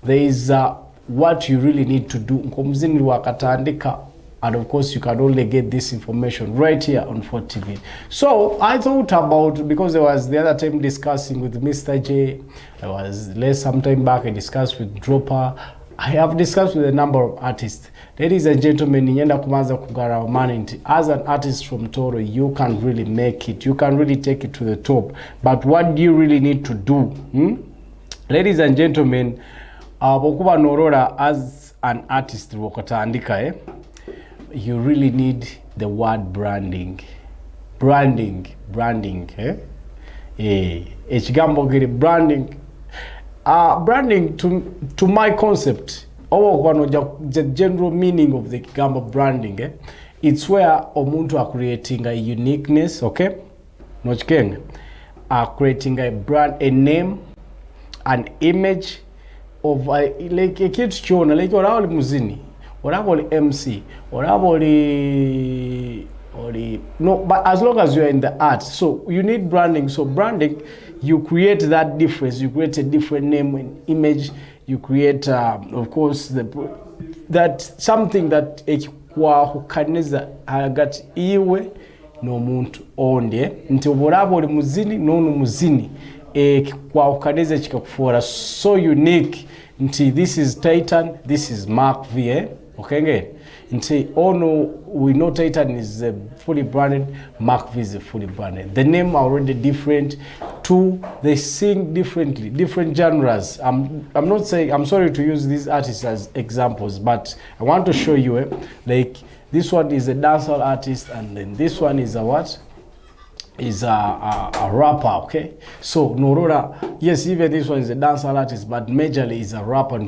there is what you really need to do. Nkomuzini wakatandika, and of course you can only get this information right here on 4TV. So I thought about, because there was the other time discussing with Mr. J, I was some time back I discussed with Dropper, I have discussed with a number of artists. Ladies and gentlemen, ninyenda kumaza kugara management. As an artist from Toro, you can really make it. You can really take it to the top. But what do you really need to do? Ladies and gentlemen, bokuba norora as an artist wakatandika, you really need the word branding. Branding. Ekigambo giri branding. Branding to my concept, the general meaning of the Kigambo branding, it's where omuntu are creating a uniqueness, okay? Creating a brand, a name, an image of like a kid's chona, like what all muzini, what all MC, what all no, but as long as you're in the art, so you need branding. So branding, you create that difference. You create a different name and image. You create, of course, that something that kwa hukaneza agat iwe no muntu onde. Nti oborabo oli muzini nonu muzini kwa hukaneza chikakufora so unique. Nti this is Titan, this is Mark V. Okay, again. Nti no, we know Titan is fully branded, Mark V is fully branded. The name are already different. Two, they sing differently, different genres. I'm not saying, I'm sorry to use these artists as examples, but I want to show you, like this one is a dancehall artist, and then this one is a what? Is a rapper, okay? So Norora, yes, even this one is a dancehall artist, but majorly is a rapper.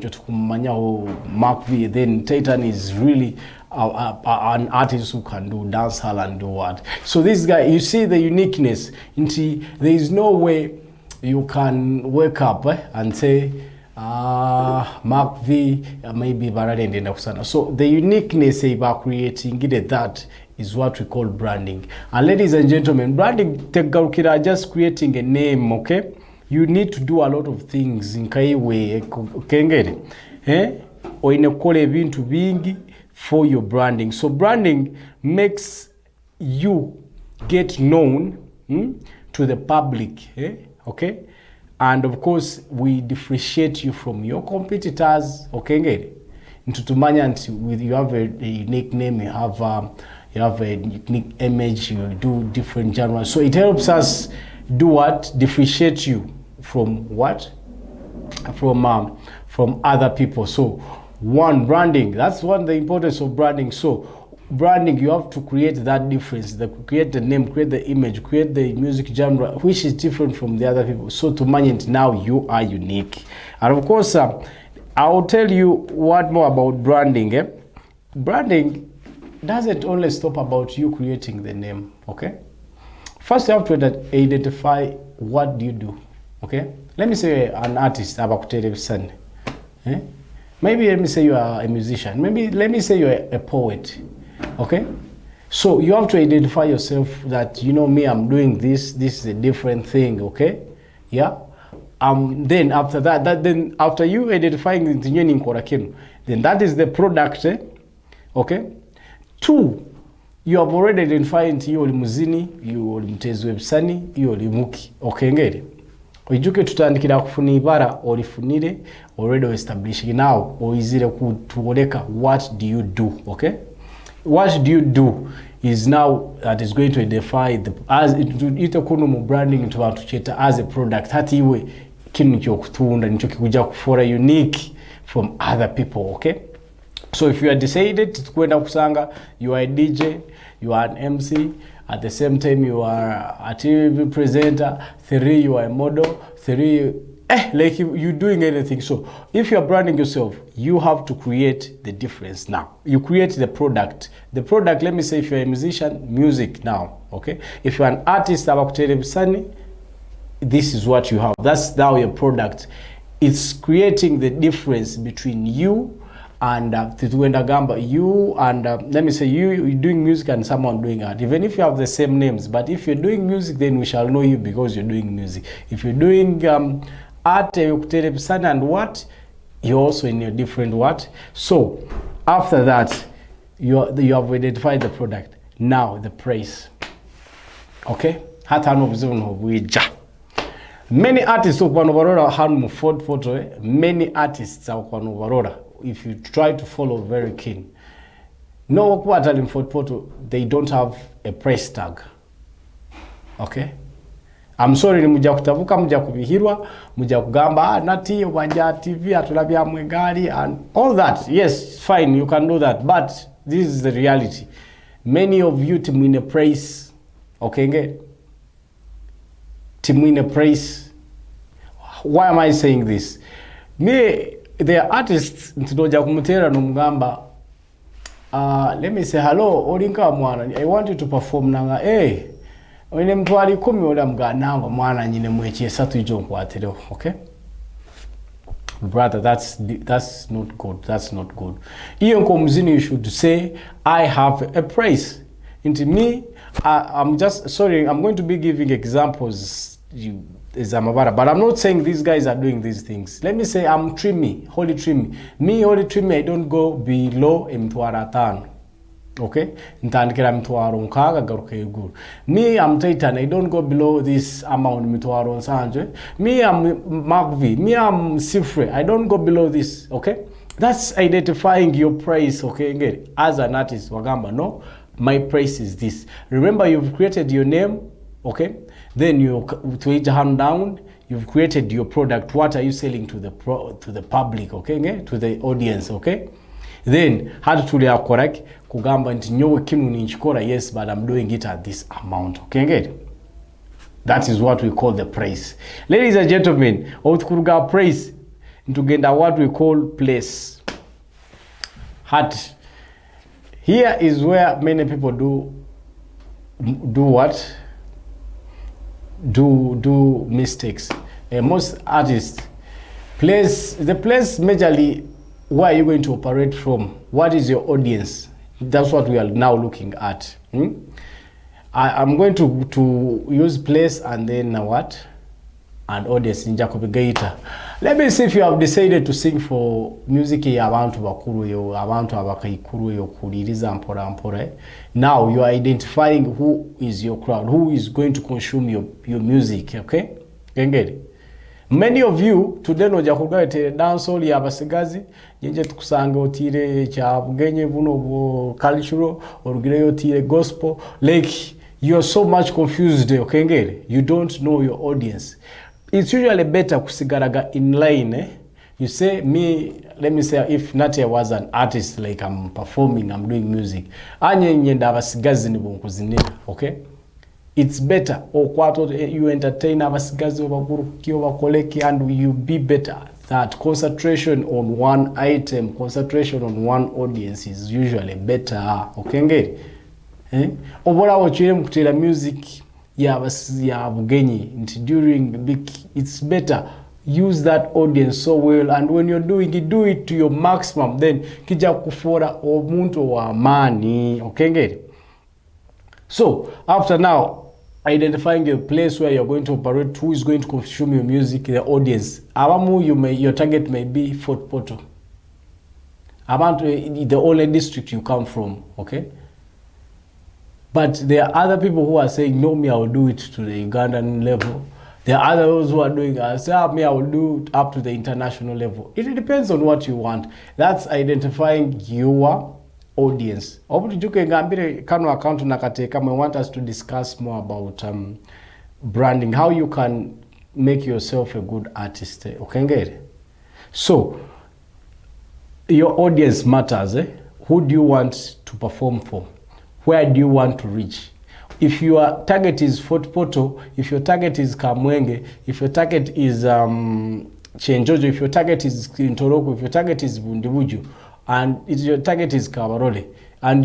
Mark V. Then Titan is really an artist who can do dancehall and do what. So this guy, you see the uniqueness. There is no way you can wake up and say, Mark V, maybe Barade and Kusana. So the uniqueness about creating that is what we call branding. And ladies and gentlemen, branding tegarukira just creating a name, okay? You need to do a lot of things in kaiwe, okay? Or in a call ebintu bingi for your branding. So branding makes you get known to the public, okay? And of course, we differentiate you from your competitors, okay? You have a unique name, you have a unique image, you do different genres. So it helps us do what? Differentiate you from what? From other people. So one, branding. That's one, the importance of branding. So branding, you have to create that difference, create the name, create the image, create the music genre, which is different from the other people. So to manage, now you are unique. And of course, I will tell you what more about branding. Branding doesn't only stop about you creating the name, okay? First, you have to identify what do you do, okay? Let me say an artist, maybe let me say you are a musician. Maybe let me say you're a poet, okay? So you have to identify yourself that, you know me, I'm doing this is a different thing, okay? Yeah? Then after then after you identifying the then that is the product, okay? Two, you have already identified you muzini, you mtezu websani, you muki, okay ngere. Oijuke tutandikira kufuna ibara orifunire already established now or izire kutuoleka what do you do, okay? What do you do is now that is going to identify the as it branding into cheta as a product hati iwe kinu kyokutunda nicho kikuja kufora unique from other people, okay? So if you are decided to kwenda kusanga, you are a DJ, you are an MC, at the same time you are a TV presenter, 3 you are a model, 3 like you're doing anything. So if you are branding yourself, you have to create the difference now. You create the product. The product, let me say if you're a musician, music now, okay? If you're an artist, this is what you have. That's now your product. It's creating the difference between you and you and let me say you're doing music and someone doing art. Even if you have the same names, but if you're doing music, then we shall know you because you're doing music. If you're doing art and what you're also in your different what. So after that, you have identified the product. Now the price. Okay, many artists many artists are if you try to follow very keen. No quarter in Fort Porto, they don't have a price tag. Okay, I'm sorry, muja kutavuka, muja kubihirwa, muja kugamba nati wanja TV atulabya mwegari and all that. Yes, fine, you can do that, but this is the reality. Many of you timwine praise. Okay, nge timwine praise. Why am I saying this? Me, there are artists ntidoja kumutera nomugamba. Let me say hello. Olinka mwana. I want you to perform nanga. Hey, wene mtwali 10 ola mga nanga mwana nyine mweche satu ijo nkwatero. Okay, brother, that's not good. That's not good. Iyo nko muzini, you should say I have a price. Into me, I'm just sorry. I'm going to be giving examples. But I'm not saying these guys are doing these things. Let me say I'm trimmy, holy trimmy. Me, holy trimmy, I don't go below mtwara tano. Okay? Ntandikira mtwaro nkaga garuka iguru. Me, I'm Titan, I don't go below this amount mtwaro nsanje. Me, I'm Mark V. Me, I'm Sifre. I don't go below this. Okay? That's identifying your price. Okay? Again, as an artist, wagamba, no, my price is this. Remember, you've created your name. Okay? Then you tweet hand down, you've created your product. What are you selling to the public? Okay, to the audience. Okay, then how to react correct? Kugamba nti nyowe kinu ninchikora, yes, but I'm doing it at this amount. Okay, that is what we call the price. Ladies and gentlemen, outkuruga price ntugenda what we call place. Here is where many people do what? Do mistakes. Most artists the place majorly where are you going to operate from? What is your audience? That's what we are now looking at. I'm going to use place and then what? And audience in Jacob Gaita. Let me see if you have decided to sing for music abantu bakuru yo, abantu abakayikuru yo kuliriza mpora. Now you are identifying who is your crowd, who is going to consume your music. Okay, Gengedi. Many of you today no jakugate dance all ya basigazi nje tukusanga otire cha bugenye buno cultural orugire otire gospel, like you are so much confused. Okay, Gengedi. You don't know your audience. It's usually better kusigaraga in line. You say let me say if Natia was an artist, like I'm performing, I'm doing music. Okay? It's better. You entertain and you be better. That concentration on one item, concentration on one audience is usually better. Okay? Obora wachire mkutira music during the big, it's better use that audience so well, and when you're doing it, do it to your maximum. Then kija kufora omuntu wa amani. Okay, so after now identifying a place where you're going to operate, who is going to consume your music, the audience. Your target may be Fort Porto, about the only district you come from. Okay. But there are other people who are saying, no, me, I will do it to the Ugandan level. There are others who are doing, me, I will do it up to the international level. It depends on what you want. That's identifying your audience. I want us to discuss more about branding, how you can make yourself a good artist. Okay, so your audience matters. Who do you want to perform for? Where do you want to reach? If your target is Fort Porto, if your target is Kamwenge, if your target is Chenjojo, if your target is Ntoroko, if your target is Bundibuju, and your target is Kabarole, and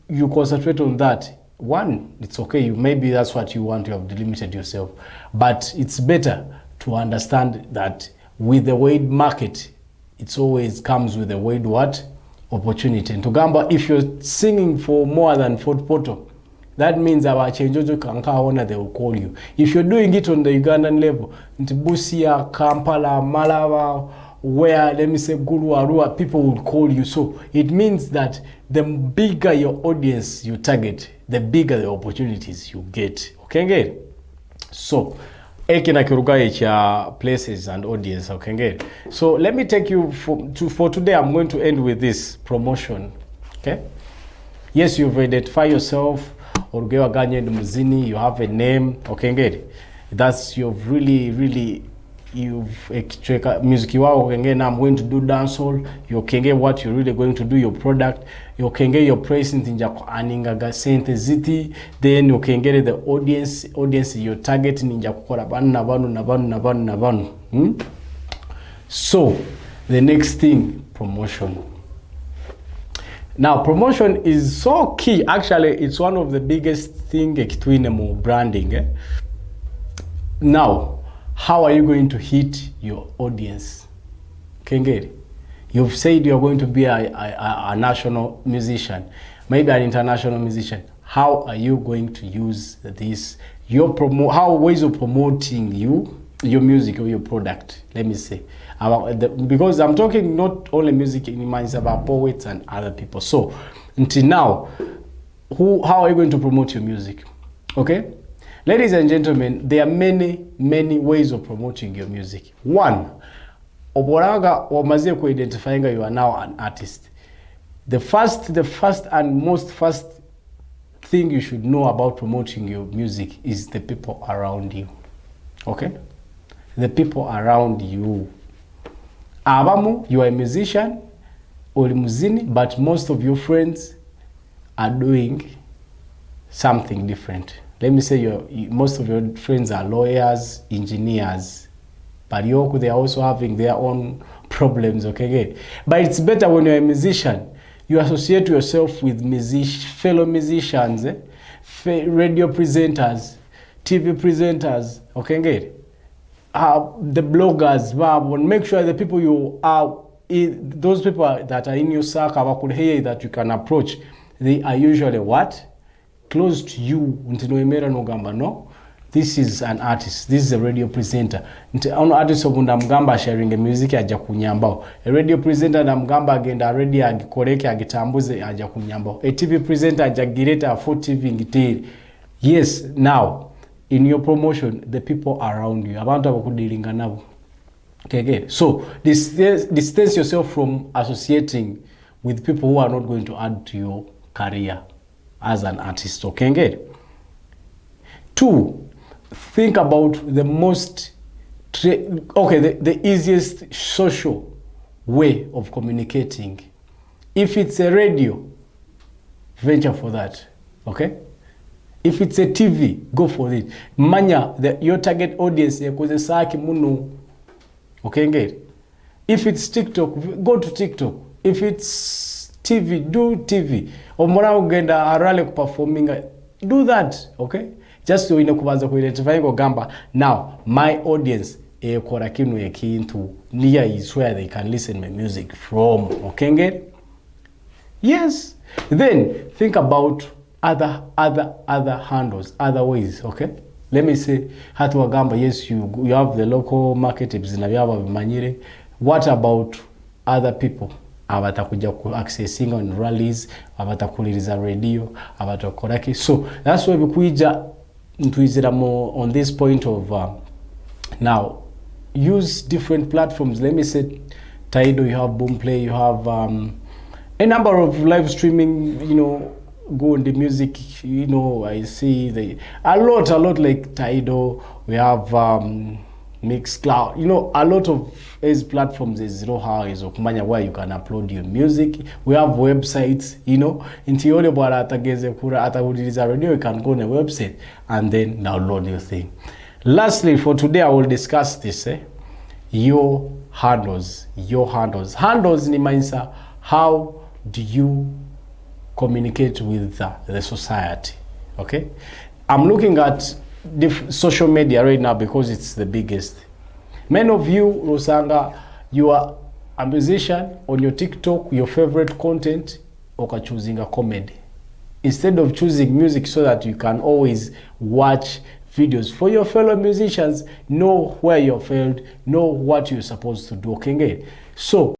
you concentrate on that, one, it's okay. Maybe that's what you want. You have delimited yourself. But it's better to understand that with the wide market, it always comes with a wide what? Opportunity. And Tugamba, if you're singing for more than Fort Porto, that means our Chenjojo Kankaona, they will call you. If you're doing it on the Ugandan level, Ntibusia, Kampala, Malawa, where, let me say, Guru Arua, people would call you. So it means that the bigger your audience you target, the bigger the opportunities you get. Okay, get? So ekina kirugaye cha places and audience. Okay, get? So let me take you for today. I'm going to end with this promotion. Okay. Yes, you've identified yourself. Orugewa Ganye Muzini, you have a name. Okay, get? That's you've really you've music you are okay, now I'm going to do dancehall. You can get what you're really going to do, your product. You can get your presence in Jako Aningaga Saint-Ziti. Then you can get the audience you're targeting in Jakora Nabanu. So the next thing, promotion. Now promotion is so key. Actually, it's one of the biggest thing between branding. Now, how are you going to hit your audience? Kengeri, you've said you're going to be a national musician, maybe an international musician. How are you going to use this? How ways of promoting your music or your product? Let me say, because I'm talking not only music, it means about poets and other people. So until now, how are you going to promote your music? Okay. Ladies and gentlemen, there are many ways of promoting your music. One, oboraga wamaze ku identifying you are now an artist. The first thing you should know about promoting your music is the people around you. Okay? The people around you. Abamu, you are a musician or muzini, but most of your friends are doing something different. Let me say most of your friends are lawyers, engineers, but they are also having their own problems, okay? But it's better when you're a musician, you associate yourself with fellow musicians, radio presenters, TV presenters, okay? The bloggers, make sure the people you are, those people that are in your circle, that you can approach, they are usually what? Close to you. No, this is an artist, this is a radio presenter. Artist of Mgamba sharing a music aja kunyambao. A radio presenter na Mgamba agenda ready agikoreke agitambuze aja kunyambao. A TV presenter aja gireta for TV ngitiri. Yes, now in your promotion, the people around you, abantu abakudilinga nabo. Okay. So distance yourself from associating with people who are not going to add to your career as an artist. Okay. Two, think about the the easiest social way of communicating. If it's a radio, venture for that. Okay. If it's a TV, go for it. Manya, your target audience, okay. If it's TikTok, go to TikTok. If it's TV, do TV. Do that, okay? Just so you know, gamba. Now, my audience, near is where they can listen my music from, okay? Yes. Then think about other handles, other ways, okay? Let me say, yes, you have the local market. What about other people? Abatakuja accessing on rallies, abatakuliriza radio, abatakoraki. So that's why we kuija into more on this point of now use different platforms. Let me say Tidal, you have Boomplay, you have a number of live streaming, go on the music, I see a lot like Tidal. We have Mixcloud, a lot of these platforms is how is where you can upload your music. We have websites, into radio, you can go on a website and then download your thing. Lastly, for today, I will discuss this, your handles. Handles means how do you communicate with the society, okay? I'm looking at social media right now because it's the biggest. Many of you, Rosanga, you are a musician. On your TikTok, your favorite content, or choosing a comedy. Instead of choosing music so that you can always watch videos. For your fellow musicians, know where you failed, know what you're supposed to do, okay? So